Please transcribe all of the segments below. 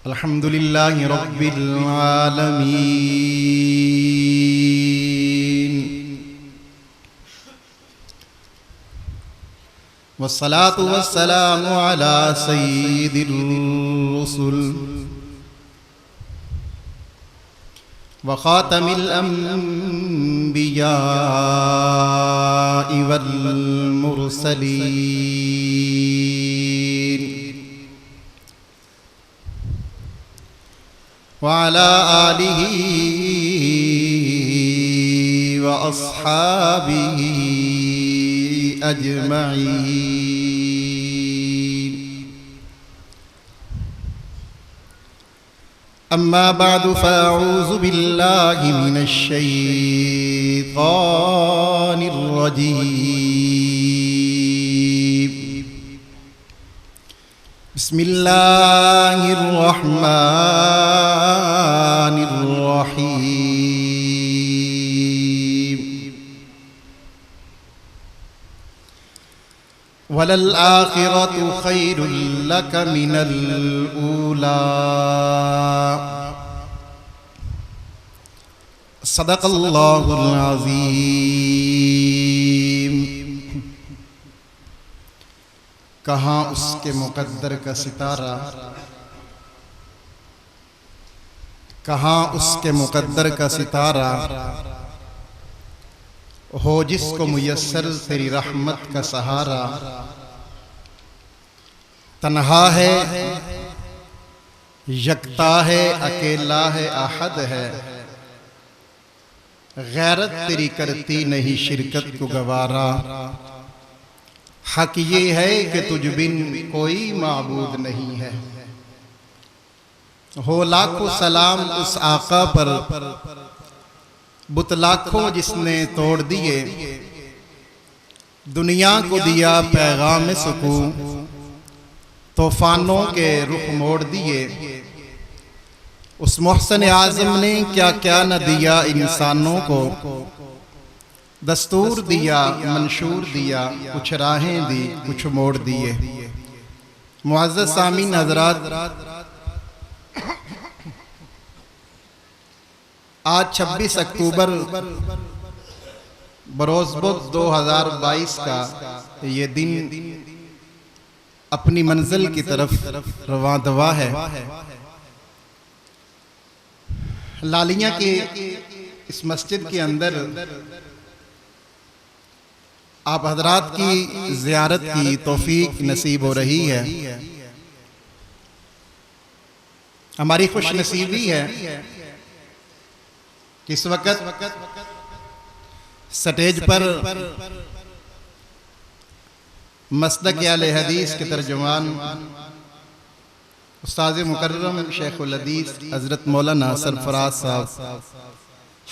الحمد لله رب العالمين والصلاة والسلام على سيد الرسل وخاتم الأنبياء والمرسلين وعلى آله وأصحابه أجمعين. أما بعد فأعوذ بالله من الشيطان الرجيم. بسم الله الرحمن الرحيم. وللآخرة خير لك من الأولى. صدق الله العظيم. کہاں اس کے مقدر کا ستارہ، کہاں اس کے مقدر کا ستارہ ہو جس کو میسر تیری رحمت کا سہارا. تنہا ہے، یکتا ہے، اکیلا ہے، احد ہے. غیرت تیری کرتی نہیں شرکت کو گوارا. حق یہ ہے کہ تجھ بن کوئی معبود نہیں ہے. ہو لاکھوں سلام اس آقا پر، بت لاکھوں جس نے توڑ دیے. دنیا کو دیا پیغام سکون، طوفانوں کے رخ موڑ دیے. اس محسن اعظم نے کیا کیا نہ دیا انسانوں کو. دستور دیا، منشور دیا، کچھ راہیں دی، کچھ موڑ دیے. معزز سامعین حضرات، آج 26 اکتوبر بروز بدھ 2022 کا یہ دن اپنی منزل کی طرف رواں دوا ہے. لالیاں کی اس مسجد کے اندر آپ حضرات کی زیارت کی توفیق نصیب ہو رہی ہے. ہماری خوش نصیبی ہے کہ اس وقت سٹیج پر مسلک اہل حدیث کے ترجمان استاد مکرم شیخ الحدیث حضرت مولانا سرفراز صاحب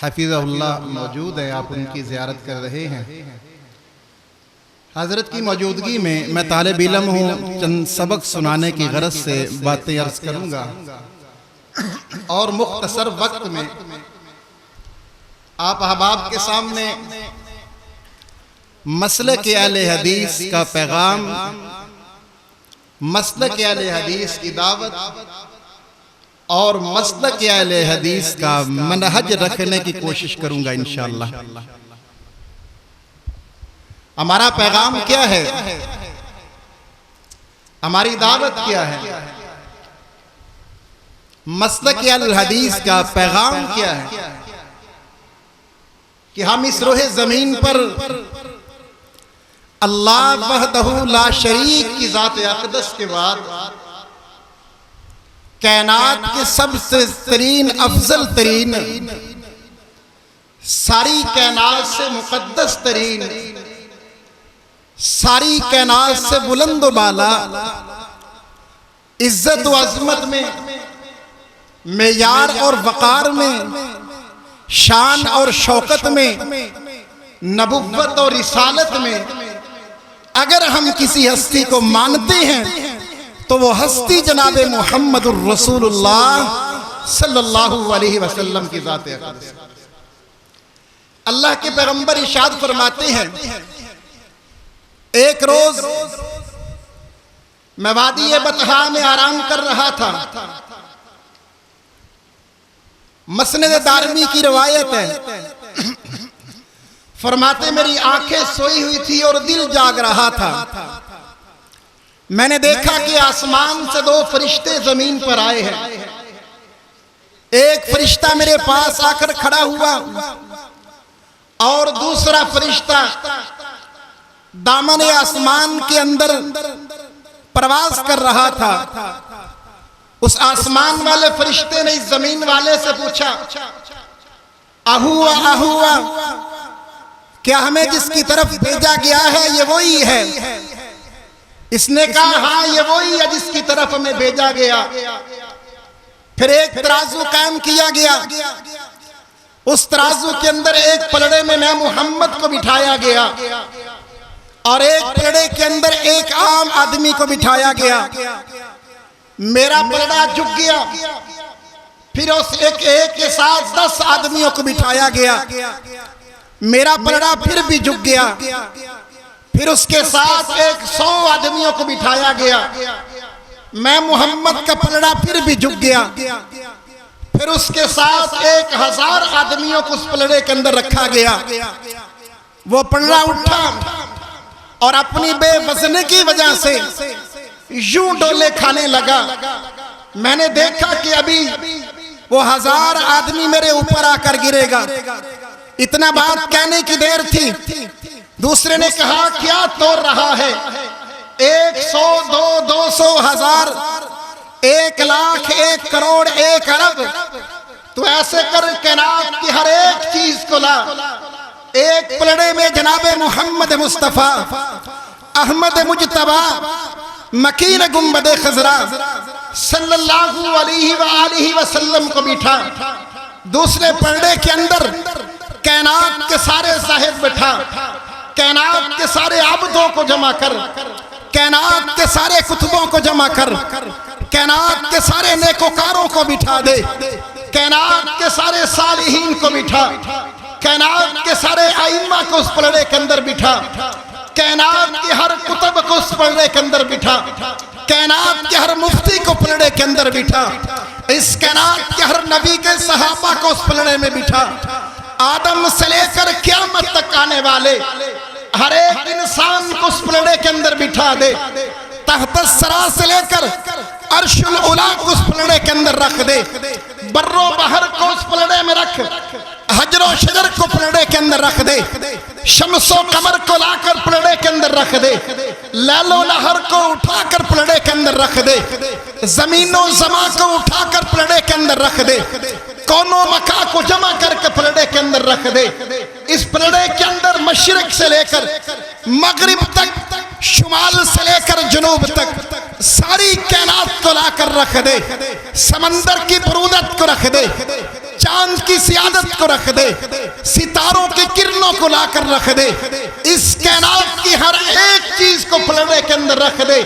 حفظہ اللہ موجود ہیں. آپ ان کی زیارت کر رہے ہیں. حضرت کی موجودگی میں طالب علم ہوں، چند سبق سنانے کی غرض سے باتیں عرض کروں گا اور مختصر وقت میں آپ احباب کے سامنے مسلک اہل حدیث کا پیغام، مسلک اہل حدیث کی دعوت اور مسلک اہل حدیث کا منہج رکھنے کی کوشش کروں گا انشاءاللہ. ہمارا پیغام کیا ہے؟ ہماری دعوت کیا ہے؟ مسلک اہل الحدیث کا پیغام کیا ہے؟ کہ ہم اس روح زمین پر اللہ وحدہ لا شریک کی ذات اقدس کے بعد کائنات کے سب سے ترین، افضل ترین، ساری کائنات سے مقدس ترین، ساری کائنات سے بلند و بالا، عزت و عظمت میں، معیار اور وقار میں، شان اور شوکت میں، نبوت اور رسالت میں اگر ہم کسی ہستی کو مانتے ہیں تو وہ ہستی جناب محمد الرسول اللہ صلی اللہ علیہ وسلم کی ذات اقدس. اللہ کے پیغمبر ارشاد فرماتے ہیں، ایک روز میں وادی بطحا میں آرام کر رہا تھا. مسند دارمی کی روایت ہے، فرماتے میری آنکھیں سوئی ہوئی تھی اور دل جاگ رہا تھا، میں نے دیکھا کہ آسمان سے دو فرشتے زمین پر آئے ہیں، ایک فرشتہ میرے پاس آ کر کھڑا ہوا اور دوسرا فرشتہ دامن آسمان کے اندر پرواز کر رہا تھا۔ اس آسمان والے فرشتے نے اس زمین والے سے پوچھا اہوا اہوا، کیا ہمیں جس کی طرف بھیجا گیا ہے یہ وہی ہے؟ اس نے کہا ہاں یہ وہی ہے جس کی طرف ہمیں بھیجا گیا۔ پھر ایک ترازو قائم کیا گیا، اس ترازو کے اندر ایک پلڑے میں محمد کو بٹھایا گیا اور ایک پلڑے کے اندر ایک عام آدمی کو بٹھایا گیا۔ میرا پلڑا جھک گیا، پھر اس ایک کے ساتھ 10 آدمیوں کو بٹھایا گیا، میرا پلڑا پھر بھی جھک گیا، پھر اس کے ساتھ 100 آدمیوں کو بٹھایا گیا، میں محمد کا پلڑا پھر بھی جھک گیا، پھر اس کے ساتھ 1000 آدمیوں کو اس پلڑے کے اندر رکھا گیا۔ وہ پلڑا اٹھا اور اپنی بے وزنی کی وجہ سے یوں ڈولے کھانے لگا۔ میں نے دیکھا کہ ابھی وہ 1000 آدمی میرے اوپر آ کر گرے گا، اتنا بات کہنے کی دیر تھی۔ دوسرے نے کہا کیا توڑ رہا ہے؟ 100 2 200 1000 1 لاکھ 1 کروڑ 1 ارب، تو ایسے کر کائنات کی ہر ایک چیز کو لا، ایک پلڑے میں جناب محمد مصطفیٰ احمد مجتبی مکین گنبد خضرا صلی اللہ علیہ وآلہ وسلم کو بٹھا، دوسرے پلڑے کے اندر کائنات کے سارے صاحب بٹھا، کائنات کے سارے عبدوں کو جمع کر، کائنات کے سارے کتبوں کو جمع کر، کائنات کے سارے نیکوکاروں کو بٹھا دے، کائنات کے سارے صالحین کو بٹھا، کائنات کے سارے ائمہ کو اس پلڑے کے اندر بٹھا، کائنات کے ہر کتب کو اس پلڑے کے اندر بٹھا، کائنات کے ہر مفتی کو پلڑے کے اندر بٹھا، اس کائنات کے ہر نبی کے صحابہ کو اس پلڑے میں بٹھا، آدم سے لے کر قیامت تک آنے والے ہر ایک انسان کو اس پلڑے کے اندر بٹھا دے، تحت الثری سے لے کر عرش العلا کو اس پلڑے کے اندر رکھ دے، بر و بحر کو اس پلڑے میں رکھ، حجر و شجر کو پلڑے کے اندر رکھ دے، شمس و قمر کو لا کر پلڑے کے اندر رکھ دے، لیل و نہر کو اٹھا کر پلڑے کے اندر رکھ دے، زمین و زمان کو اٹھا کر پلڑے کے اندر رکھ دے، کون و مکان کو جمع کر کے پلڑے کے اندر رکھ دے، اس پلڑے کے اندر مشرق سے لے کر مغرب تک، شمال سے لے کر جنوب تک ساری کائنات کو لا کر رکھ دے، سمندر کی برودت کو رکھ دے، چاند کی سیادت کو رکھ دے، ستاروں کی کرنوں کو لا کر رکھ دے، اس کائنات کی ہر ایک چیز کو پلڑے کے اندر رکھ دے،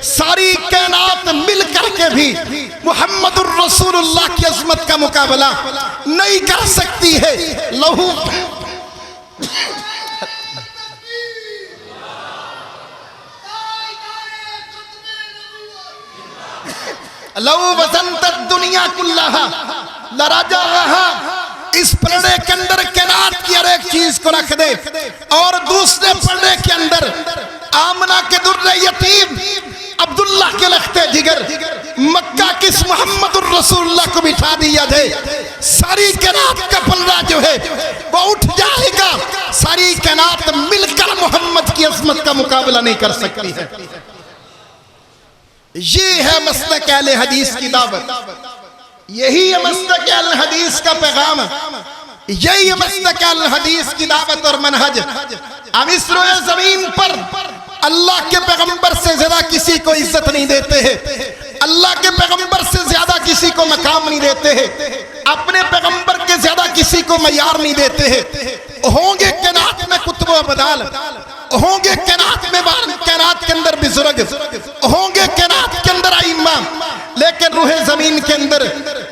ساری کائنات مل کر کے بھی محمد الرسول اللہ کی عظمت کا مقابلہ نہیں کر سکتی ہے۔ لہو لو وزنت الدنیا کلہا لرجعہا، اس پلڑے کے اندر کائنات کی ہر ایک چیز کو رکھ دے، اور دوسرے پلڑے کے اندر آمنہ کے در یتیم، عبداللہ کے لخت جگر، مکہ کس محمد الرسول اللہ کو بٹھا دیا جائے، ساری کائنات کا پلڑا جو ہے وہ اٹھ جائے گا، ساری کائنات مل کر محمد کی عظمت کا مقابلہ نہیں کر سکتی ہے۔ یہ ہے مسلک اہل حدیث کی دعوت، یہی ہے مسلک اہل حدیث کا پیغام، یہی ہے مسلک اہل حدیث کی دعوت اور منہج۔ ہم اس روئے زمین پر اللہ کے پیغمبر سے زیادہ کسی کو عزت نہیں دیتے ہیں، اللہ کے پیغمبر سے زیادہ کسی کو مقام نہیں دیتے ہیں، اپنے پیغمبر کے زیادہ کسی کو معیار نہیں دیتے ہیں۔ ہوں گے کائنات میں کتب و ابدال، ہوں گے کائنات کے اندر بزرگ، ہوں گے کائنات کے اندر ائمہ، لیکن روح زمین کے اندر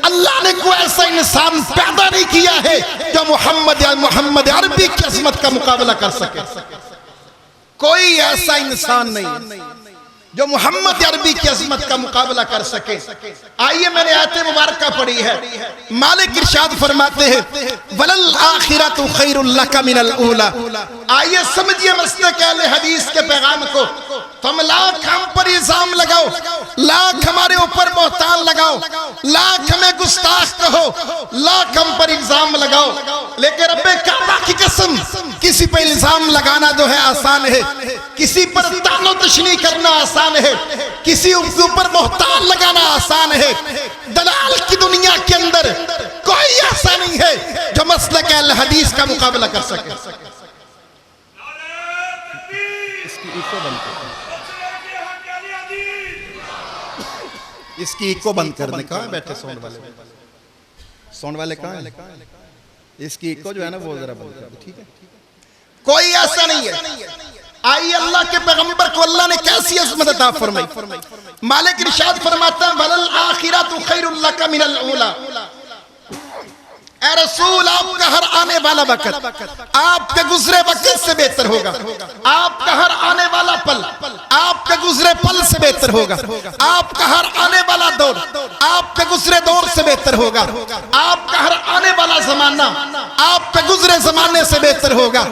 اللہ نے کوئی ایسا انسان پیدا نہیں کیا ہے جو محمد عربی کی عظمت کا مقابلہ کر سکے، کوئی ایسا انسان نہیں۔ جو محمد عربی کی عظمت کا مقابلہ کر سکے. آئیے میں نے آیت مبارکہ پڑھی ہے. مالک ارشاد فرماتے ہیں وَلَلْآخِرَةُ خَيْرٌ لَكَ مِنَ الْأُولَى. آئیے سمجھئے مسلک اہل حدیث کے پیغام کو. تم لاکھ ہم پر الزام لگاؤ, لاکھ ہمارے اوپر بہتان لگاؤ, لاکھ ہمیں گستاخ کہو, لاکھ ہم پر الزام لگاؤ, لیکن رب کعبہ کی قسم کسی پر الزام لگانا جو ہے آسان ہے, کسی پر طعن و تشنیع کرنا آسان ہے, کسی اوپر بہتان لگانا آسان ہے. دلال کی دنیا کے اندر کوئی ایسا نہیں ہے جو مسلک اہل حدیث کا مقابلہ کر سکے. اس کی ایکو بند کرنے. کہاں ہے بیٹھے ساؤنڈ والے؟ ساؤنڈ والے کہاں ہیں؟ اس کی ایکو جو ہے نا وہ ذرا بند کر دو, ٹھیک ہے. کوئی ایسا نہیں ہے. آئیے اللہ کے پیغمبر کو اللہ نے کیسی عظمت عطا فرمائی. مالک ارشاد فرماتا ہے وَلَلْآخِرَةُ خَيْرٌ لَكَ مِنَ الْأُولَى. اے رسول آپ کا ہر آنے والا وقت آپ کے گزرے وقت سے بہتر ہوگا, آپ کا ہر آنے والا پل آپ کے گزرے پل سے بہتر ہوگا, آپ کا ہر آنے والا دور آپ کے گزرے دور سے بہتر ہوگا, آپ کا ہر آنے والا زمانہ آپ کے گزرے زمانے سے بہتر ہوگا.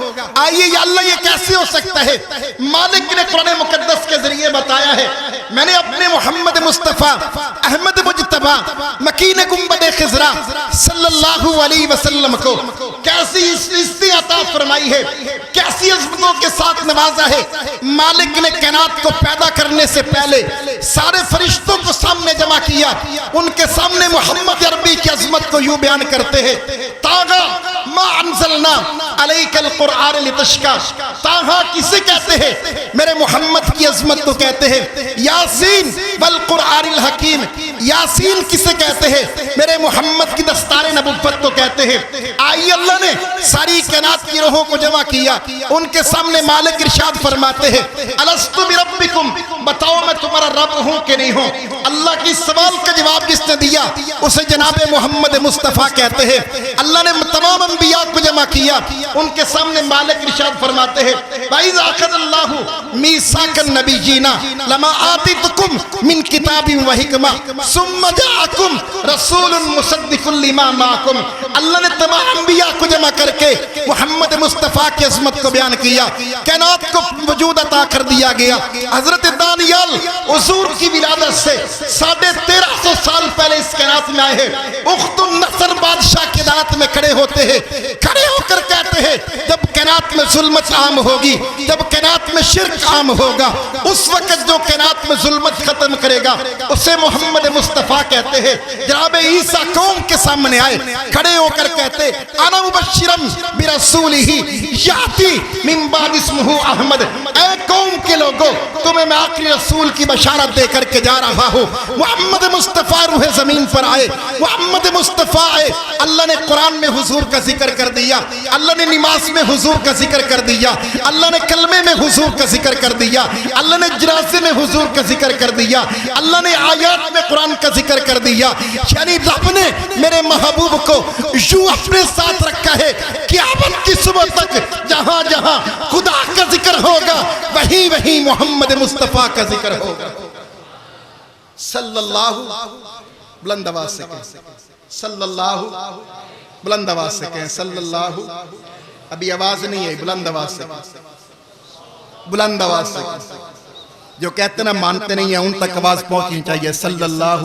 آئیے یا اللہ یہ کیسے ہو سکتا ہے؟ مالک نے قرآن مقدس کے ذریعے بتایا ہے. میں نے اپنے محمد مصطفیٰ احمد مجتبیٰ مکین گنبد خضرا صلی اللہ علیہ وسلم کو کیسی عزت عطا فرمائی ہے, کیسی عظمتوں کے ساتھ نوازا ہے. مالک نے کائنات کو پیدا کرنے سے پہلے سارے فرشتوں کو سامنے جمع کیا, ان کے سامنے محمد عربی کی عظمت کو یوں بیان کرتے ہیں تاغا ما انزلنا علیک القرآن لتشقی. تاغا کسے کہتے ہیں؟ میرے محمد کی عظمت کو کہتے ہیں. یاسین والقرآن الحکیم. یاسین کسے کہتے ہیں؟ میرے محمد کی دستار نبوت کو کہتے ہیں. آئیے اللہ نے ساری کائنات کی روحوں کو جمع کیا, ان کے سامنے مالک ارشاد فرماتے ہیں الست بربکم, بتاؤ میں تمہارا رب ہوں کہ نہیں ہوں. اللہ کی سوال کا جواب جس نے دیا اسے جناب محمد مصطفیٰ کہتے ہیں. اللہ نے تمام انبیاء کو جمع کیا, ان کے سامنے مالک ارشاد فرماتے ہیں وَإِذْ أَخَذَ اللَّهُ مِيثَاقَ النَّبِيِّينَ لَمَا آتَيْتُكُم مِّن كِتَابٍ وَحِكْمَةٍ ثُمَّ جَاءَكُمْ رَسُولٌ مُصَدِّقٌ لِّمَا مَعَكُمْ. اللہ نے تمام انبیاء کو جمع کر کے محمد مصطفیٰ کی عظمت کو بیان کیا, کائنات کو وجود عطا کر دیا گیا. حضرت دانیال حضور کی ولادت سے 1350 سال پہلے اس کائنات میں آئے ہیں. اخت النصر بادشاہ کی عدالت میں کھڑے ہوتے ہیں, کھڑے ہو کر کہتے ہیں جب کائنات میں ظلمت عام ہوگی, جب کائنات میں شرک عام ہوگا, اس وقت جو کائنات میں ظلمت ختم کرے گا اسے محمد مصطفیٰ کہتے ہیں. جناب عیسیٰ قوم کے سامنے آئے, کھڑے ہو کر کہتے انا مبشرم برسولہ یاتی من بعد اسمہ احمد. اے قوم کے لوگوں, تمہیں میں آخری رسول کی بشارت دے کر کے جا رہا ہوں. محمد مصطفیٰ روح زمین پر آئے, محمد مصطفیٰ آئے. اللہ نے قرآن میں حضور کا ذکر کر دیا, اللہ نے نماز میں حضور کا ذکر کر دیا, اللہ نے کلمے میں حضور کا ذکر کر دیا, اللہ نے جنازے میں حضور کا ذکر کر دیا, اللہ نے آیات میں قرآن کا ذکر کر دیا. یعنی رب نے میرے محبوب کو یوں اپنے ساتھ رکھا ہے قیامت کی صبح تک جہاں جہاں خدا کا ذکر ہوگا وہیں وہیں محمد مصطفیٰ کا ذکر ہوگا. صلی اللہ, بلند آواز سے کہیں صلی اللہ, بلند آواز سے کہیں صلی اللہ. ابھی آواز نہیں ہے, بلند آواز سے, بلند آواز سے. جو کہتے نا مانتے نہیں ہیں ان تک آواز پہنچنی چاہیے. صلی اللہ.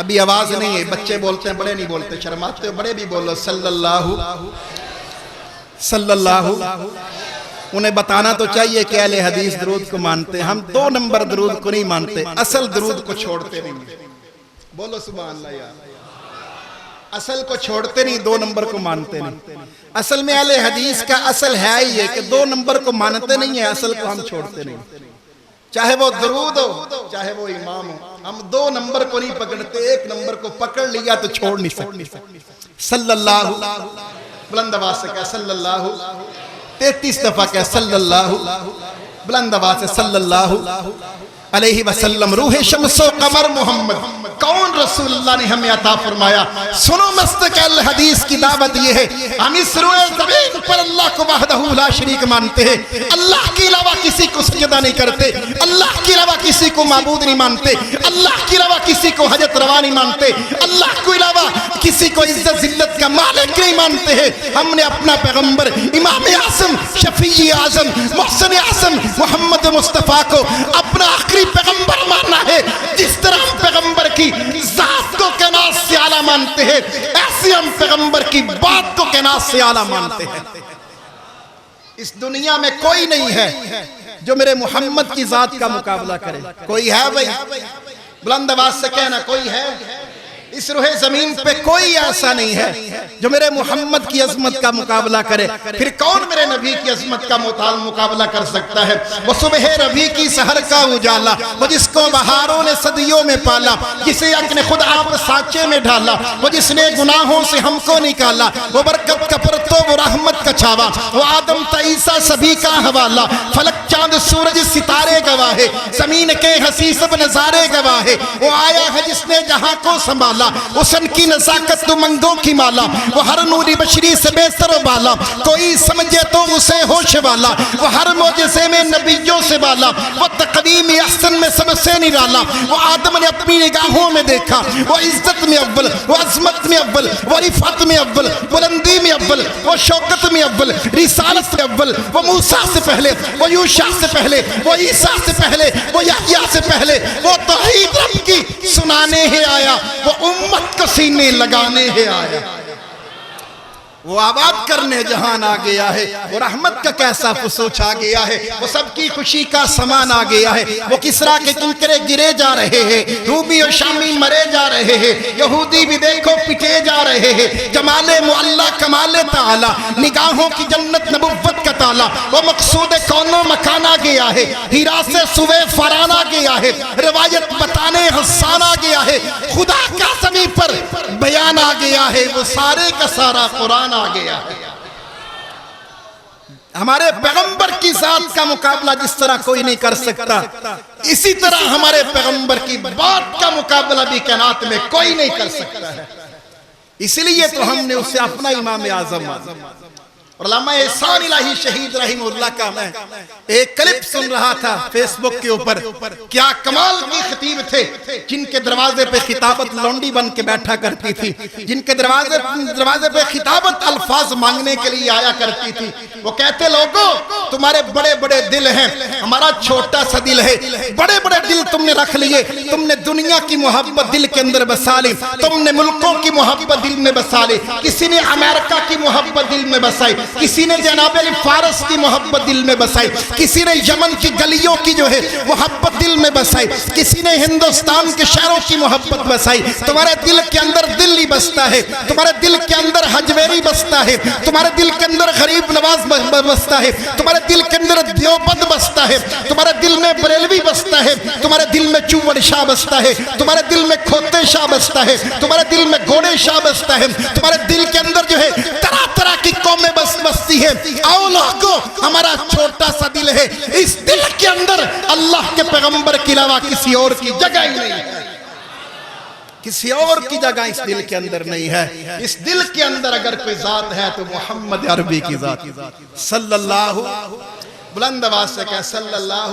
ابھی آواز نہیں ہے, بچے بولتے ہیں, بڑے نہیں بولتے, شرماتے ہو, بڑے بھی بولو صلی اللہ, صلی اللہ. انہیں بتانا تو چاہیے کہ اہل حدیث درود کو مانتے ہیں. ہم 2 نمبر درود کو نہیں مانتے, اصل درود کو چھوڑتے نہیں. بولو سبحان اللہ یار. اصل کو چھوڑتے نہیں, 2 نمبر کو مانتے نہیں. اصل میں اہل حدیث کا اصل ہے ہی ہے کہ 2 نمبر کو مانتے نہیں ہیں, اصل کو ہم چھوڑتے نہیں. چاہے وہ درود ہو چاہے وہ امام ہو, ہم 2 نمبر کو نہیں پکڑتے, 1 نمبر کو پکڑ لیا تو چھوڑ نہیں سکتے. صلی اللہ, بلند آواز سے کہا صلی اللہ, 33 دفعہ کہا صلی اللہ, بلند آواز سے صلی اللہ. علیہ وسلم، روح شمس و قمر محمد، کون رسول اللہ نے ہمیں عطا فرمایا؟ سنو مستقل حدیث کی دعوت یہ ہے، ہم اس روئے زمین پر اللہ کو وحدہ لا شریک مانتے ہیں، اللہ کے علاوہ کسی کو سجدہ نہیں کرتے، اللہ کے علاوہ کسی کو معبود نہیں مانتے، اللہ کے علاوہ کسی کو حاجت روا نہیں مانتے، اللہ کے علاوہ کسی کو عزت ذلت کا مالک نہیں مانتے ہیں۔ ہم نے اپنا پیغمبر امام اعظم شفیع اعظم محسن اعظم محمد مصطفیٰ کو اپنا آخری پیغمبر مانا ہے۔ جس طرح ہم پیغمبر کی ذات کو کائنات سے اعلیٰ مانتے ہیں، ایسے ہم پیغمبر کی بات کو کائنات سے اعلیٰ مانتے ہیں۔ اس دنیا میں کوئی نہیں ہے جو میرے محمد کی ذات کا مقابلہ کرے۔ کوئی ہے بھائی؟ بلند آواز سے کہنا، کوئی ہے؟ اس روح زمین پہ کوئی ایسا نہیں ہے جو میرے محمد کی عظمت کا مقابلہ کرے۔ پھر کون میرے نبی کی عظمت کا مقابلہ کر سکتا ہے؟ وہ صبح ربیع کی سحر کا اجالا، وہ جس کو بہاروں نے صدیوں میں پالا، جسے حق نے خود آپ سانچے میں ڈالا، وہ جس نے گناہوں سے ہم کو نکالا، وہ برکت کا پرتو، وہ رحمت کا چھاوا، وہ آدم تا عیسیٰ سبھی کا حوالہ، فلک چاند سورج ستارے گواہ ہے، زمین کے حسین سب نظارے گواہ ہے، وہ آیا ہے جس نے جہاں کو سنبھالا، حسن کی نزاکت تو منگوں کی مالا، وہ ہر نوری بشری سے بہتر و بالا، کوئی سمجھے تو اسے ہوش والا، وہ ہر معجزے میں نبیوں سے بالا، وہ تقدیم احسن میں سب سے نرالا، وہ آدم نے اپنی نگاہوں میں دیکھا، وہ عزت میں اول، وہ عظمت میں اول، وہ رفعت میں اول، بلندی میں اول، وہ شوکت میں اول، رسالت میں اول، وہ موسیٰ سے پہلے، وہ یوشع سے پہلے، وہ عیسیٰ سے پہلے، وہ یحییٰ سے پہلے، وہ توحید رب کی سنانے ہے آیا، وہ امت کو سینے لگانے ہے آیا، وہ آباد کرنے جہان آ گیا ہے، وہ رحمت کا کیسا فسوچ آ گیا ہے، وہ سب کی خوشی کا سامان آ گیا ہے، وہ کسرا کے کنکرے گرے جا رہے ہیں، رومی اور شامی مرے جا رہے ہیں، یہودی بھی دیکھو پٹے جا رہے ہیں، جمال معلیٰ کمال تعالی، نگاہوں کی جنت نبوت کا تالا، وہ مقصود کون و مکان آ گیا ہے، ہیرا سے سوے فران آ گیا ہے، روایت بتانے حسان آ گیا ہے، خدا کا زمین پر بیان آ گیا ہے، وہ سارے کا سارا قرآن آ گیا ہے۔ ہمارے پیغمبر کی ذات کا مقابلہ جس طرح کوئی نہیں کر سکتا، اسی طرح ہمارے پیغمبر کی بات کا مقابلہ بھی کائنات میں کوئی نہیں کر سکتا ہے۔ اس لیے تو ہم نے اسے اپنا امام اعظم مانا۔ اور علامہ احسان الہی شہید رحمہ اللہ کا میں ایک کلپ سن رہا تھا فیس بک کے اوپر، کیا کمال کی خطیب تھے، جن کے دروازے پہ خطابت لونڈی بن کے بیٹھا کرتی تھی، جن کے دروازے پہ خطابت الفاظ مانگنے کے لیے آیا کرتی تھی۔ وہ کہتے لوگوں تمہارے بڑے بڑے دل ہیں، ہمارا چھوٹا سا دل ہے، بڑے بڑے دل تم نے رکھ لیے، تم نے دنیا کی محبت دل کے اندر بسا لی، تم نے ملکوں کی محبت دل میں بسا لی، کسی نے امریکہ کی محبت دل میں بسائی، کسی نے جناب علی فارس کی محبت دل میں بسائی، کسی نے یمن کی گلیوں کی جو ہے محبت دل میں بسائی، کسی نے ہندوستان کے شہروں کی محبت بسائی۔ تمہارے دل کے اندر دلی بستا ہے، تمہارے دل کے اندر حجویری بستا ہے، تمہارے دل کے اندر غریب نواز بستا ہے، تمہارے دل کے اندر دیوبند بستا ہے، تمہارے دل میں بریلوی بستا ہے، تمہارے دل میں چوڑ شاہ بستا ہے، تمہارے دل میں کھوتے شاہ بستا ہے، تمہارے دل میں گھوڑے شاہ بستا ہے، تمہارے دل کے اندر جو ہے طرح طرح کی قومیں بستی ہے۔ آؤ لوگوں، ہمارا چھوٹا سا دل ہے، اس دل کے اندر اللہ کے پیغمبر کے علاوہ کسی اور کی جگہ ہی نہیں ہے، کسی اور کی جگہ اس دل کے اندر نہیں ہے۔ اس دل کے اندر اگر کوئی ذات ہے تو محمد عربی کی ذات، صلی اللہ، بلند آواز سے کہہ صلی اللہ۔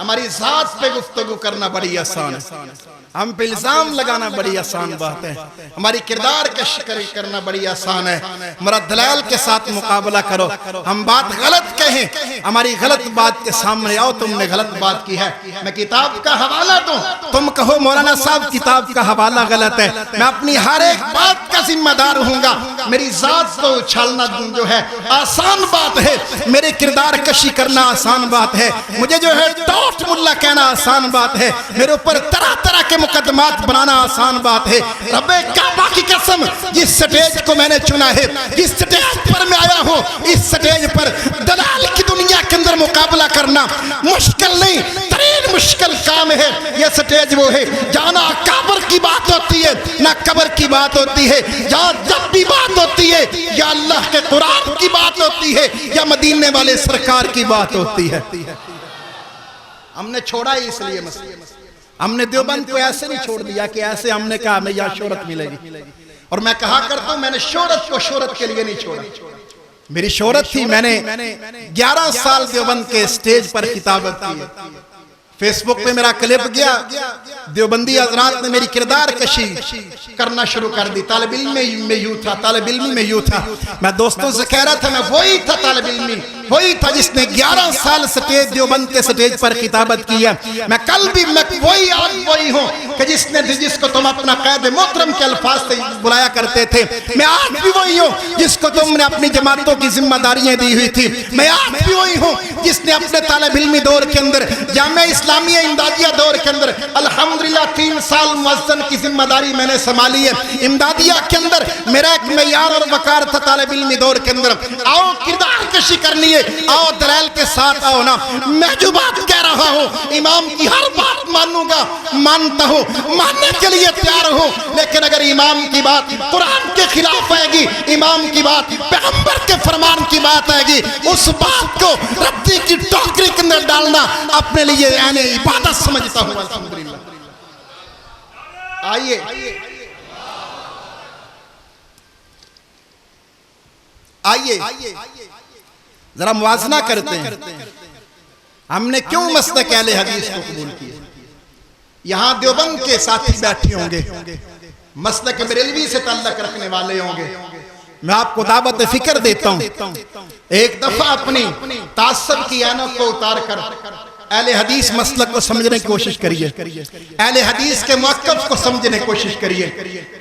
ہماری ذات پہ گفتگو کرنا بڑی آسان ہے، ہم پہ الزام لگانا بڑی آسان بات ہے، ہماری کردار کا شکر کرنا بڑی آسان ہے۔ ہمارا دلائل کے ساتھ مقابلہ کرو، ہم بات غلط کہیں، ہماری غلط بات کے سامنے آؤ، تم نے غلط بات کی ہے، میں کتاب کا حوالہ دوں، تم کہو مولانا صاحب کتاب کا حوالہ غلط ہے، میں اپنی ہر ایک بات کا ذمہ دار ہوں گا۔ میری ذات کو اچھالنا جو ہے آسان بات ہے، میرے کردار کشی کرنا آسان بات ہے، مجھے جو ہے ٹوٹ ملا کہنا آسان بات ہے، میرے اوپر طرح طرح کے مقدمات بنانا آسان بات ہے۔ رب کعبہ کی قسم، جس سٹیج کو میں نے چنا ہے، جس سٹیج پر میں آیا ہوں، اس سٹیج پر دلال کی دنیا کے اندر مقابلہ کرنا مشکل نہیں، ترین مشکل کام ہے۔ یہ سٹیج وہ ہے جہاں نہ قبر کی بات ہوتی ہے نہ قبر کی بات ہوتی ہے، جہاں جب بھی بات ہوتی ہے یا اللہ کے قرآن کی بات ہوتی ہے یا مدینے والے سرکار کی بات ہوتی ہے۔ ہم نے چھوڑا ہی اس لیے مسئلہ. ہم نے دیوبند کو ایسے نہیں چھوڑ دیا کہ ایسے ہم نے کہا ہمیں یہاں شہرت ملے گی. اور میں کہا کرتا ہوں میں نے شہرت کو شہرت کے لیے نہیں چھوڑا. میری شہرت تھی, میں نے 11 سال دیوبند کے سٹیج پر کتابت کی. فیس بک پہ میرا کلپ گیا, دیوبندی حضرات نے میری کردار کشی کرنا شروع کر دی. طالب علم میں یوں تھا, طالب علمی میں یوں تھا. میں دوستوں سے کہہ رہا تھا میں وہی تھا طالب علمی, وہی تھا جس نے 11 سال سٹیج دیوبند کے سٹیج پر کتابت کی ہے. میں کل بھی میں وہی آج وہی ہوں کہ جس کو تم اپنا قید محترم کے الفاظ سے بلایا کرتے تھے. میں آج بھی وہی ہوں جس کو تم نے اپنی جماعتوں کی ذمہ داریاں دی ہوئی تھی. میں آج بھی وہی ہوں جس نے اپنے طالب علمی دور کے اندر جامعہ اسلامیہ امدادیہ دور کے اندر الحمدللہ 3 سال مؤذن کی ذمہ داری میں نے سنبھالی ہے. امدادیہ کے اندر میرا ایک معیار اور وقار تھا طالب علمی دور کے اندر. آؤ کردار کشی کرنی ہے, آؤ دلائل کے ساتھ آؤ نا. میں جو بات کہہ رہا ہوں امام کی ہر بات مانوں گا, مانتا ہوں, ماننے کے لیے تیار ہوں. لیکن اگر امام کی بات قرآن کے خلاف آئے گی, امام کی بات پیغمبر کے فرمان کی بات آئے گی, اس بات کو ردی کی ٹوکری کے اندر ڈالنا اپنے لیے یعنی عبادت سمجھتا ہوں. الحمدللہ. آئیے آئیے ذرا موازنہ کرتے ہیں ہم نے کیوں مسلک اہل حدیث کو قبول کیا. یہاں دیوبند کے ساتھی بیٹھے ہوں گے, مسلک بریلوی سے تعلق رکھنے والے ہوں گے. میں آپ کو دعوت فکر دیتا ہوں, ایک دفعہ اپنی تعصب کی عینوں کو اتار کر اہل حدیث مسلک کو سمجھنے کی کوشش کریے, اہل حدیث کے موقف کو سمجھنے کی کوشش کریے.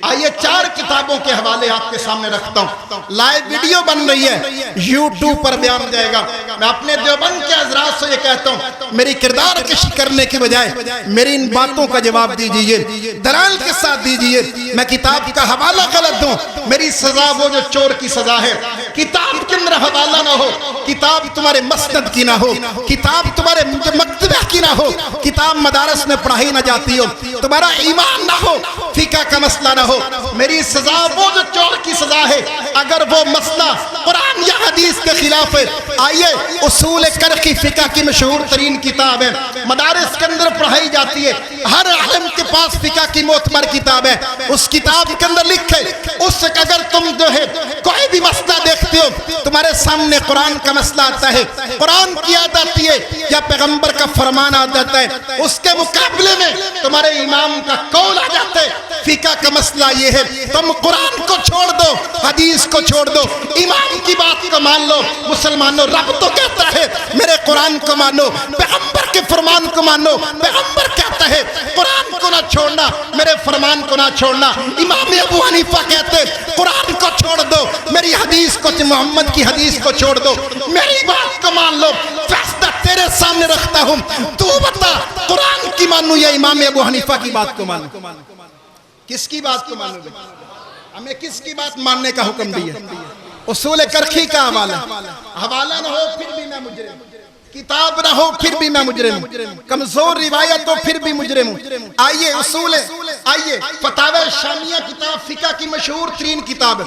آئیے 4 کتابوں کے حوالے آپ کے سامنے رکھتا ہوں. لائیو ویڈیو بن رہی ہے, یوٹیوب پر بیان جائے گا. میں اپنے دیوبند کے حضرات سے یہ کہتا ہوں میری کردار کشی کرنے کے بجائے میری ان باتوں کا جواب دیجئے, دلائل کے ساتھ دیجئے. میں کتاب کا حوالہ غلط دوں, میری سزا وہ جو چور کی سزا ہے. کتاب کے اندر حوالہ نہ ہو, کتاب تمہارے مسند کی نہ ہو, کتاب تمہارے مکتبہ کی نہ ہو, کتاب مدارس میں پڑھائی نہ جاتی ہو, تمہارا ایمان نہ ہو, فقہ کا مسئلہ نہ ہو. میری سزا وہ جو چور کی سزا ہے اگر وہ مسئلہ قرآن یا حدیث کے خلاف ہے. آئیے اصول کرخی فقہ کی مشہور ترین کتاب ہے, مدارس کے اندر پڑھائی جاتی ہے, ہر عالم کے پاس فقہ کی معتبر کتاب ہے. اس کتاب کے اندر لکھے اس سے اگر تم جو ہے کوئی بھی مسئلہ دیکھتے ہو, تمہارے سامنے قرآن کا مسئلہ آتا ہے, قرآن کی آیت آتی ہے یا پیغمبر کا فرمان آ جاتا ہے, اس کے مقابلے میں تمہارے امام کا قول آ جاتا ہے. فقہ کا مسئلہ یہ ہے تم قرآن کو چھوڑ دو, حدیث کو چھوڑ دو, امام کی بات کو مان لو. مسلمانوں رب تو کہتا ہے میرے قرآن کو مانو, پیغمبر کے فرمان کو مانو. پیغمبر کہتا ہے قرآن کو نہ چھوڑنا, میرے فرمان کو نہ چھوڑنا. امام ابو حنیفہ کہتے ہیں قرآن کو چھوڑ دو, میری حدیث کو, محمد کی حدیث کو چھوڑ دو, میری بات کو مان لو. فیصلہ تیرے سامنے رکھتا ہوں, تو بتا قرآن کی مانو یا امام ابو حنیفہ کی بات کو مانو. کس کی بات کو مانو گے؟ ہمیں کس کی بات ماننے کا حکم دیا؟ اصول کرخی کا حوالہ نہ ہو پھر بھی میں مجرم, کتاب نہ ہو پھر بھی میں مجرم, کمزور روایت ہو پھر بھی مجرم ہوں. آئیے اصول, آئیے فتاوی شامیہ کتاب فقہ کی مشہور ترین کتاب ہے.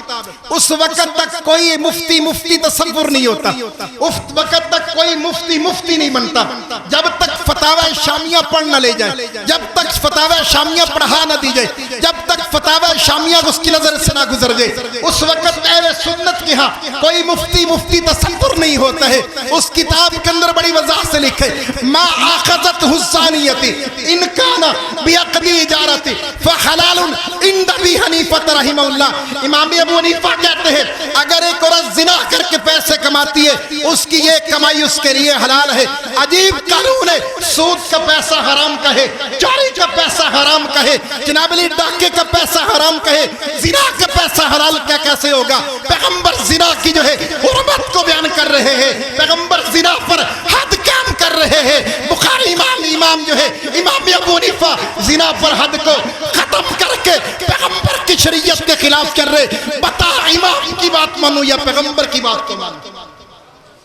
اس وقت تک کوئی مفتی تصور نہیں ہوتا, اس وقت تک کوئی مفتی نہیں بنتا جب تک فتاوی شامیہ پڑھ نہ لے جائے, جب تک فتاوی شامیہ پڑھا نہ دی جائے, جب تک فتاوی شامیہ اس کی نظر سے نہ گزر جائے. اس وقت اہل سنت کے ہاں کوئی مفتی تصور نہیں ہوتا ہے. اس کتاب کے اندر بڑی وضاحت سے لکھے ما آخذت حسانیتی ان کانا بیقدی اجارتی فحلال عند ابی حنیفہ رحمہ اللہ. امام ابو حنیفہ کہتے ہیں اگر ایک عورت زنا کر کے پیسے کماتی ہے اس کی یہ کمائی اس کے لیے حلال ہے. عجیب قانون ہے, سود کا پیسہ حرام کہے, چوری کا پیسہ حرام کہے, جناب علی ڈاکے کا پیسہ حرام کہے, زنا کا پیسہ حلال کیا کیسے ہوگا؟ پیغمبر زنا کی جو ہے حرمت کو بیان کر رہے ہیں, پیغمبر زنا پر حد قائم کر رہے ہیں. بخاری امام جو ہے امام ابو حنیفہ زنا پر حد کو ختم کر کے پیغمبر کی شریعت کے خلاف کر رہے. بتا امام کی بات مانو یا پیغمبر کی بات کو مانو؟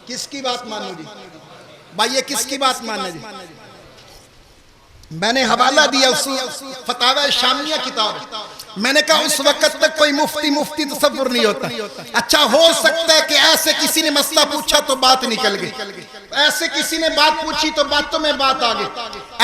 کس کی بات مانو جی بھائی, یہ کس کی بات ماننا جی؟ میں نے حوالہ دیا اس فتاوی شامیہ کتاب، میں نے کہا اس وقت تک کوئی مفتی تصور نہیں ہوتا. اچھا ہو سکتا ہے کہ ایسے کسی نے مسئلہ پوچھا تو بات نکل گئی، ایسے کسی نے بات پوچھی تو باتوں میں بات آ گئی.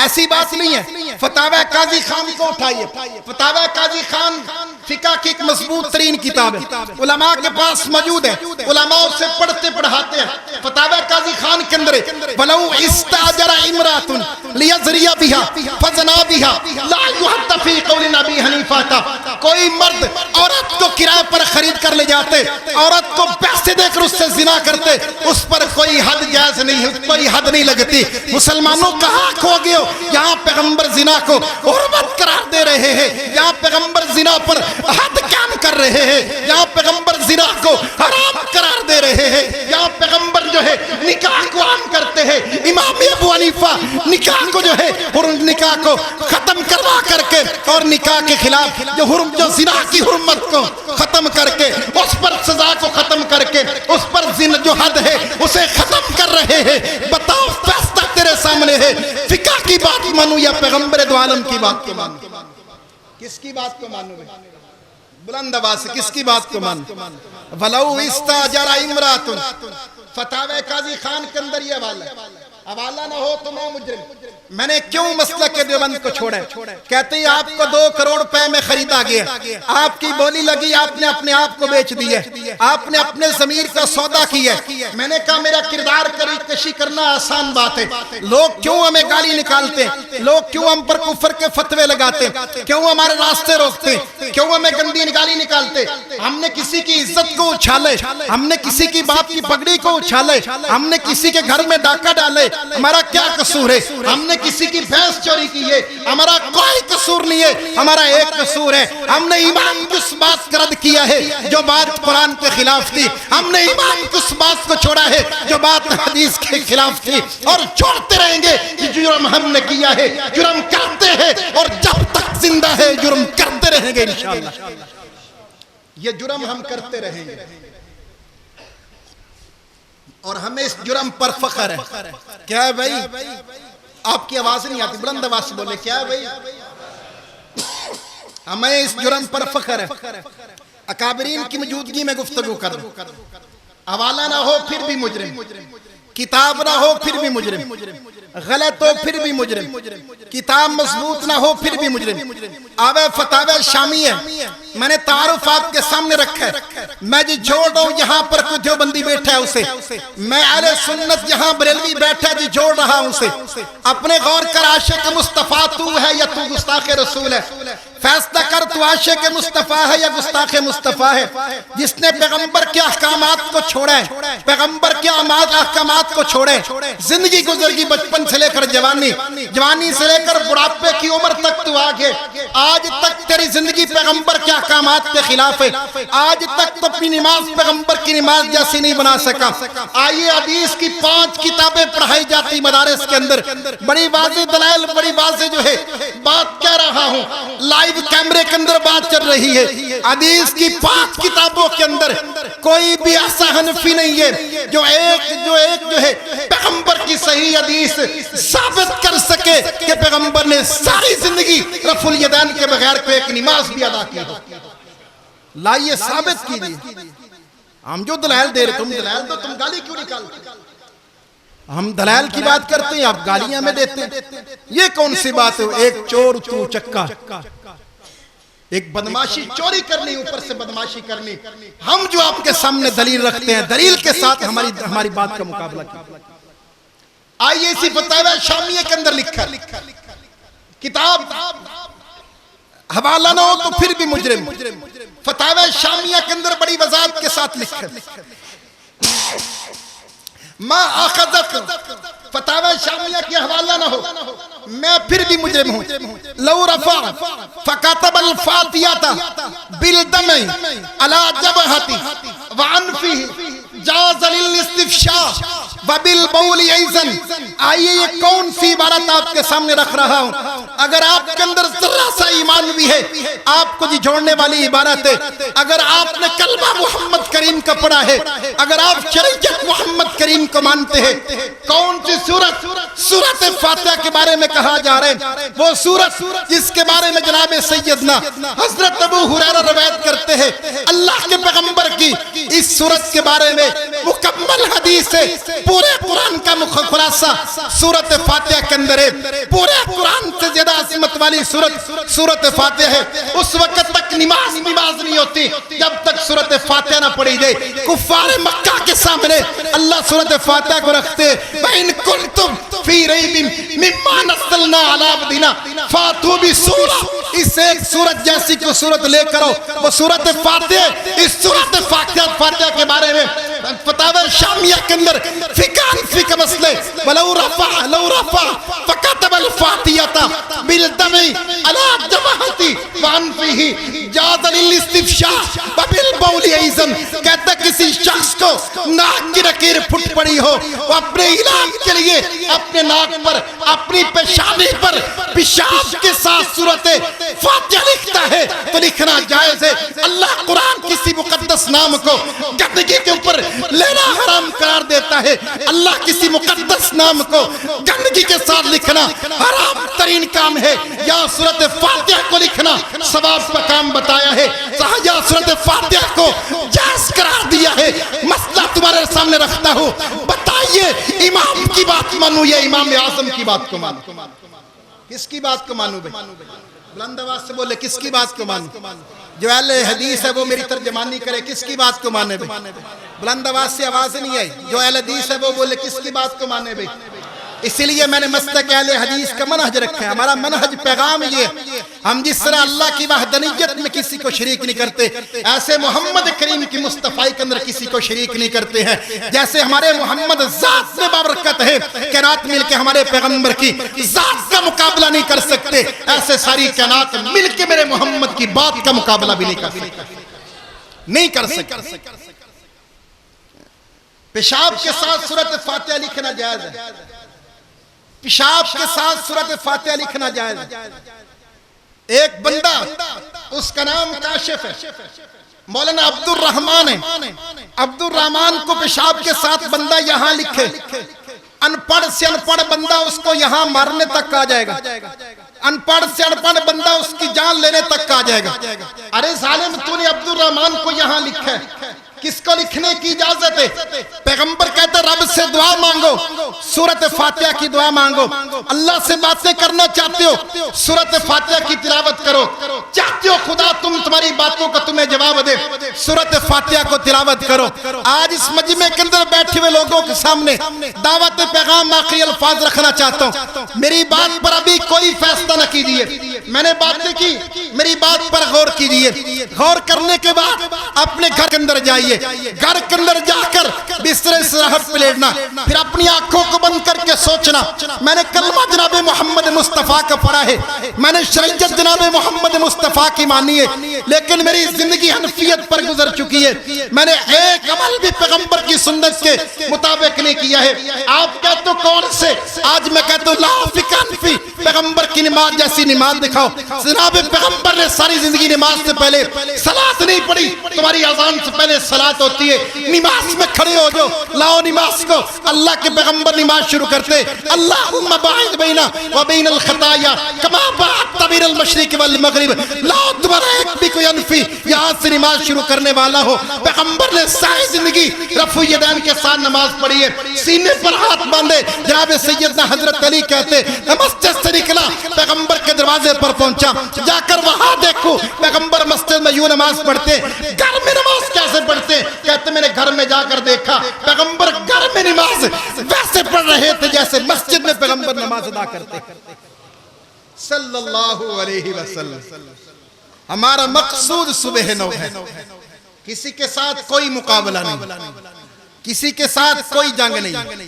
ایسی بات نہیں ہے. فتاوی قاضی خان کو اٹھائیے. فتاوی قاضی خان فقہ کی ایک مضبوط ترین کتاب ہے، علماء کے پاس موجود ہے، علماء سے پڑھتے پڑھاتے ہیں. فتاوی قاضی خان کے اندر وَلَوْ اسْتَأْجَرَ امْرَأَةٌ لِيَزْرِيَ بِهَا فَزَنَا بِهَا لَا يُحَدَّ فِي قَوْلِ نبی حنیفہ تھا. کوئی مرد عورت کو کرائے پر خرید کر لے جاتے، عورت کو پیسے دے کر اس سے زنا کرتے، اس پر کوئی حد جائز نہیں، کوئی حد نہیں لگتی. مسلمانوں کہاں کھو گئے ہو؟ یہاں پیغمبر زنا کو حرمت قرار دے رہے ہیں، یہاں پیغمبر زنا پر حد قائم کر رہے ہیں، یہاں پیغمبر زنا کو حرام قرار دے رہے ہیں، یہاں پیغمبر جو ہے نکاح کو عام کرتے ہیں. امام ابو حنیفہ نکاح کو جو ہے نکاح کو ختم کروا کر کے اور نکاح کے خلاف جو زنا کی حرمت کو ختم کر کے اس پر سزا کو ختم کر کے اس پر جو حد ہے اسے ختم کر رہے ہیں. بتاؤ فیصلہ تیرے سامنے ہے، فقہ کی بات مانو یا پیغمبر دو عالم کی بات کو مانو؟ کس کی بات کو مانو؟ بلند آواز سے کس کی بات کو مانو؟ وَلَوْ اسْتَأْجَرَ امْرَأَةٌ فتاوی قاضی خان کے اندر یہ حوالہ نہ ہو تو میں مجرم. میں نے کیوں مسلک دیوبند کو چھوڑا ہے؟ کہتے ہیں آپ کو 2 کروڑ روپے میں خریدا گیا، آپ کی بولی لگی، آپ نے اپنے آپ کو بیچ دی ہے، آپ نے اپنے ضمیر کا سودا کیا ہے. میں نے کہا میرا کردار کشی کرنا آسان بات ہے. لوگ کیوں ہمیں گالی نکالتے ہیں؟ لوگ کیوں ہم پر کفر کے فتوے لگاتے ہیں؟ کیوں ہمارے راستے روکتے ہیں؟ کیوں ہمیں گندی گالی نکالتے؟ ہم نے کسی کی عزت کو اچھالے، ہم نے کسی کی باپ کی پگڑی کو اچھالے، ہم نے کسی کے گھر میں ڈاکہ ڈالے، ہمارا کیا قصور ہے؟ ہم نے کسی کی بھینس چوری کی ہے، ہمارا کوئی قصور نہیں ہے. ہمارا ایک قصور ہے، ہم نے امام کی اس بات کا رد کیا ہے جو بات قرآن کے خلاف تھی. ہم نے امام کی اس بات کو چھوڑا ہے جو بات حدیث کے خلاف تھی، اور چھوڑتے رہیں گے. یہ جرم ہم نے کیا ہے، جرم کرتے ہیں، اور جب تک زندہ ہے جرم کرتے رہیں گے انشاءاللہ. یہ جرم ہم کرتے رہیں گے اور ہمیں اس جرم پر فخر ہے. کیا ہے بھائی؟ آپ کی آواز نہیں آتی، بلند آواز سے بولے. کیا ہے بھائی؟ ہمیں اس جرم پر فخر ہے. اکابرین کی موجودگی میں گفتگو کر دوں. حوالہ نہ ہو پھر بھی مجرم، کتاب نہ ہو پھر بھی مجرم، غلط ہو پھر بھی مجرم، کتاب مضبوط نہ ہو پھر بھی مجرم. آوے فتاوی شامیہ میں نے تعارف آپ کے سامنے رکھا ہے. میں جی جوڑ رہا ہوں، یہاں پر کوئی دیوبندی بیٹھا ہے اسے، میں اہل سنت یہاں بریلوی بیٹھا جی جوڑ رہا ہوں اسے. اپنے غور کر، عاشق مصطفیٰ تو ہے یا تو گستاخ رسول ہے؟ فیصلہ کر، تو عاشق مصطفیٰ ہے یا گستاخ مصطفیٰ ہے؟ جس نے پیغمبر کے احکامات کو چھوڑا ہے، پیغمبر کے احکامات کو چھوڑے، زندگی گزر گئی بچپن سے لے کر جوانی، جوانی سے لے کر بڑھاپے کی عمر تک تو آگے، آج تک تیری زندگی پیغمبر کے احکامات کے خلاف ہے. آج تک تو اپنی نماز پیغمبر کی نماز جیسی نہیں بنا سکا. آئیے حدیث کی 5 کتابیں پڑھائی جاتی مدارس کے اندر، بڑی واضح دلائل، بڑی واضح جو ہے بات کہہ رہا ہوں، لائیو کیمرے کے اندر بات چل رہی ہے. حدیث کی 5 کتابوں کے اندر کوئی بھی ایسا حنفی نہیں ہے جو ایک ہے پیغمبر کی صحیح حدیث ثابت کر سکے کہ پیغمبر نے ساری زندگی رفع الیدین کے بغیر کوئی ایک نماز بھی ادا کی ہو. لائیے ثابت کیجیے. ہم جو دلائل دے رہے، تم دلائل دو، تم گالی کیوں نکالتے؟ ہم دلائل کی بات کرتے ہیں، آپ گالیاں میں دیتے ہیں. یہ کون سی بات ہے؟ ایک چور تو چکا، ایک بدماشی چوری کرنی، اوپر سے بدماشی کرنی. ہم جو آپ کے سامنے دلیل رکھتے ہیں، دلیل کے ساتھ ہماری بات کا مقابلہ کیجیے. آئیے اسی فتاوی شامیہ کے اندر لکھا، کتاب حوالہ نہ ہو تو پھر بھی مجرم. فتاوی شامیہ کے اندر بڑی وضاحت کے ساتھ لکھا، ما آخذک، فتاوی شامیہ کی حوالہ نہ ہو میں پھر بھی مجرم ہوں. لو رفع فکاتب الفاتحۃ بالدم علی جبہتہ وعنفہ جاز للاستفشاء وبالبول ایضاً. آئیے یہ کون سی عبارت آپ کے سامنے رکھ رہا ہوں. اگر آپ کے اندر ذرا سا ایمان بھی ہے آپ کو جھوڑنے والی عبارت ہے. اگر آپ نے کلمہ محمد کریم کا پڑھا ہے, اگر آپ شریعت محمد کریم کو مانتے ہیں, کون سی سورت؟ سورت فاتحہ کے بارے میں کہا جا رہا ہے. وہ سورت جس کے بارے میں جناب سیدنا حضرت ابو ہریرہ روایت کرتے ہیں اللہ کے پیغمبر کی اس سورت کے بارے میں مکمل حدیث ہے. پورے قرآن کا خلاصہ سورت فاتحہ کے اندر ہے. پورے قرآن سے زیادہ عظمت والی سورت فاتحہ ہے. اس وقت تک نماز نہیں ہوتی جب تک سورت فاتحہ نہ پڑھی جائے. کفار مکہ کے سامنے اللہ سورت فاتحہ کو رکھتے وَإِن كُنتُمْ فِي رَيْبٍ مِّمَّا نَزَّلْنَا عَلَىٰ عَبْدِنَا فَأْتُوا بِسُورَةٍ. اس ایک سورت جیسی کو سورت لے کرو, وہ سورت فاتحہ. اس سورت فاتحہ کے بارے میں فتاوی شامیہ کے اندر فقہ کا مسئلہ وَلَوْ رَفَعَ فَكَتَبَ الْفَاتِحَةَ بِالدَّمِ عَلَىٰ جَبْهَتِهِ وَأَنْفِهِ جَازَ لِلِاسْتِفْشَاءِ وَبِالْبَوْلِ أَيْضًا. کہتا کسی شخص کو ناک کی لکیر پھٹ پڑی ہو, وہ اپنے علاج کے لیے اپنے ناک پر, اپنی پیشانی پر پیشاب کے ساتھ سورت فاتحہ لکھتا ہے تو لکھنا جائز ہے. اللہ قرآن کسی مقدس نام کو گندگی کے اوپر لینا حرام قرار دیتا ہے. اللہ کسی مقدس نام کو گندگی کے ساتھ لکھنا حرام ترین کام ہے. یا سورت فاتحہ کو لکھنا ثواب کا کام بتایا ہے, یا سورت فاتحہ کو جائز قرار دیا ہے. مسئلہ تمہارے سامنے رکھتا ہوں, بتائیے امام کی بات مانو یا امام اعظم کی بات کو مانو؟ کس کی بات کو مانو بھائی؟ بلند آواز سے بولے کس کی بات کو مانو؟ جو اہل حدیث ہے وہ میری ترجمانی کرے, کس کی بات کو مانے بھائی؟ بلند آواز سے آواز نہیں آئی. جو اہل حدیث ہے وہ بولے کس کی بات کو مانے بھائی؟ اسی لیے میں نے مسلک اہل حدیث کا منہج رکھا ہے. ہمارا منہج پیغام یہ ہے, ہم جس طرح اللہ کی وحدانیت میں کسی کو شریک نہیں کرتے, ایسے محمد کریم کی مصطفیٰ کے اندر کسی کو شریک نہیں کرتے ہیں. جیسے ہمارے محمد ذات میں بابرکت ہے, کائنات مل کے ہمارے پیغمبر کی ذات کا مقابلہ نہیں کر سکتے, ایسے ساری کائنات مل کے میرے محمد کی بات کا مقابلہ بھی نہیں کر سکتے. پیشاب کے ساتھ سورت فاتحہ لکھنا جائز ہے. پیشاب کے ساتھ سورت فاتحہ لکھنا جائز ہے. ایک بندہ اس کا نام کاشف ہے, مولانا عبد الرحمن ہے. عبد الرحمن کو پیشاب کے ساتھ بندہ یہاں لکھے, ان پڑھ سے ان پڑھ بندہ اس کو یہاں مارنے تک آ جائے گا. ان پڑھ سے ان پڑھ بندہ اس کی جان لینے تک آ جائے گا. ارے ظالم تو نے عبد الرحمن کو یہاں لکھا ہے, کس کو لکھنے کی اجازت ہے؟ پیغمبر کہتے رب سے دعا مانگو, سورت فاتحہ کی دعا مانگو. اللہ سے باتیں کرنا چاہتے ہو, سورت فاتحہ کی تلاوت کرو. چاہتے ہو خدا تمہاری باتوں کا تمہیں جواب دے, سورت فاتحہ کو تلاوت کرو. آج اس مجمع کے اندر بیٹھے ہوئے لوگوں کے سامنے دعوت پیغام آخری الفاظ رکھنا چاہتا ہوں. میری بات پر ابھی کوئی فیصلہ نہ کیجیے, میں نے باتیں کی, میری بات پر غور کیجیے. غور کرنے کے بعد اپنے گھر کے اندر جائیے, گھر کے اندر جا کر بستر سے راحت پہ لیٹنا, پھر اپنی آنکھوں کو بند کر کے سوچنا میں نے کلمہ جناب محمد مصطفیٰ کا پڑھا ہے, میں نے شریعت جناب محمد مصطفیٰ کی مانی ہے, لیکن میری زندگی حنفیت پر گزر چکی ہے, میں نے ایک عمل بھی پیغمبر کی سنت کے مطابق نہیں کیا ہے. آپ کہتے ہو کون سے؟ آج میں کہتا ہوں لا فی انفی, پیغمبر کی نماز جیسی نماز دکھاؤ. جناب پیغمبر نے ساری زندگی نماز سے پہلے صلاۃ نہیں پڑھی, تمہاری اذان سے پہلے صلاۃ ہوتی ہے. نماز میں کھڑے ہو جو, لاؤ نماز کو. اللہ کے پیغمبر نماز شروع کرتے اللہم باعث بینا و بین الخطایا کما باعثت بین المشرق والمغرب. لاؤ دوبارہ ایک بھی کوئی انفی یہاں سے نماز شروع کرنے والا ہو. پیغمبر نے ساری زندگی رفع یدین کے ساتھ نماز پڑھی ہے, سینے پر ہاتھ باندھے. جناب سیدنا حضرت علی کہتے مسجد سے نکلا, پیغمبر کے دروازے پر پہنچا, جا کر وہاں دیکھو پیغمبر مسجد میں یوں نماز پڑھتے, گھر میں نماز کیسے پڑھتے؟ کہتے میں نے گھر میں جا کر دیکھا پیغمبر گھر میں نماز ویسے پڑھ رہے تھے جیسے مسجد میں پیغمبر نماز ادا کرتے صلی اللہ علیہ وسلم. ہمارا مقصود صبح نو ہے, کسی کے ساتھ کوئی مقابلہ نہیں, کسی کے ساتھ کوئی جنگ نہیں,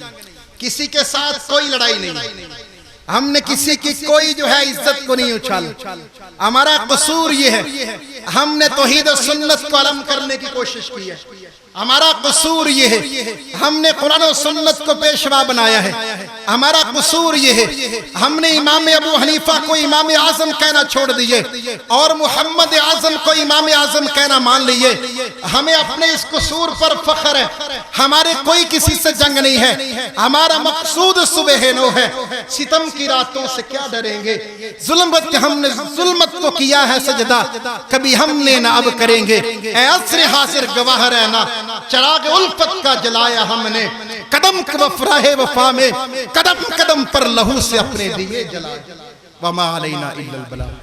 کسی کے ساتھ کوئی لڑائی نہیں. ہم نے کسی کی کوئی جو ہے عزت کو نہیں اچھالا. ہمارا قصور یہ ہے ہم نے توحید و سنت کو علم کرنے کی کوشش کی ہے. ہمارا قصور یہ ہے ہم نے قرآن و سنت کو پیشوا بنایا ہے. ہمارا قصور یہ ہے ہم نے امام ابو حنیفہ کو امام اعظم کہنا چھوڑ دیے اور محمد اعظم کو امام اعظم کہنا مان لیے. ہمیں اپنے اس قصور پر فخر ہے. ہمارے کوئی کسی سے جنگ نہیں ہے. ہمارا مقصود صبح نو ہے. ستم کی راتوں سے کیا ڈریں گے. ظلمت ہم نے ظلمت کو کیا ہے سجدہ, کبھی ہم نے نہ اب کریں گے. اے عصر حاضر گواہ رہنا, چراغ الفت کا جلایا ہم نے. قدم وفراہ وفا میں قدم قدم پر لہو سے اپنے دیے جلائے. وما علینا الا البلاغ.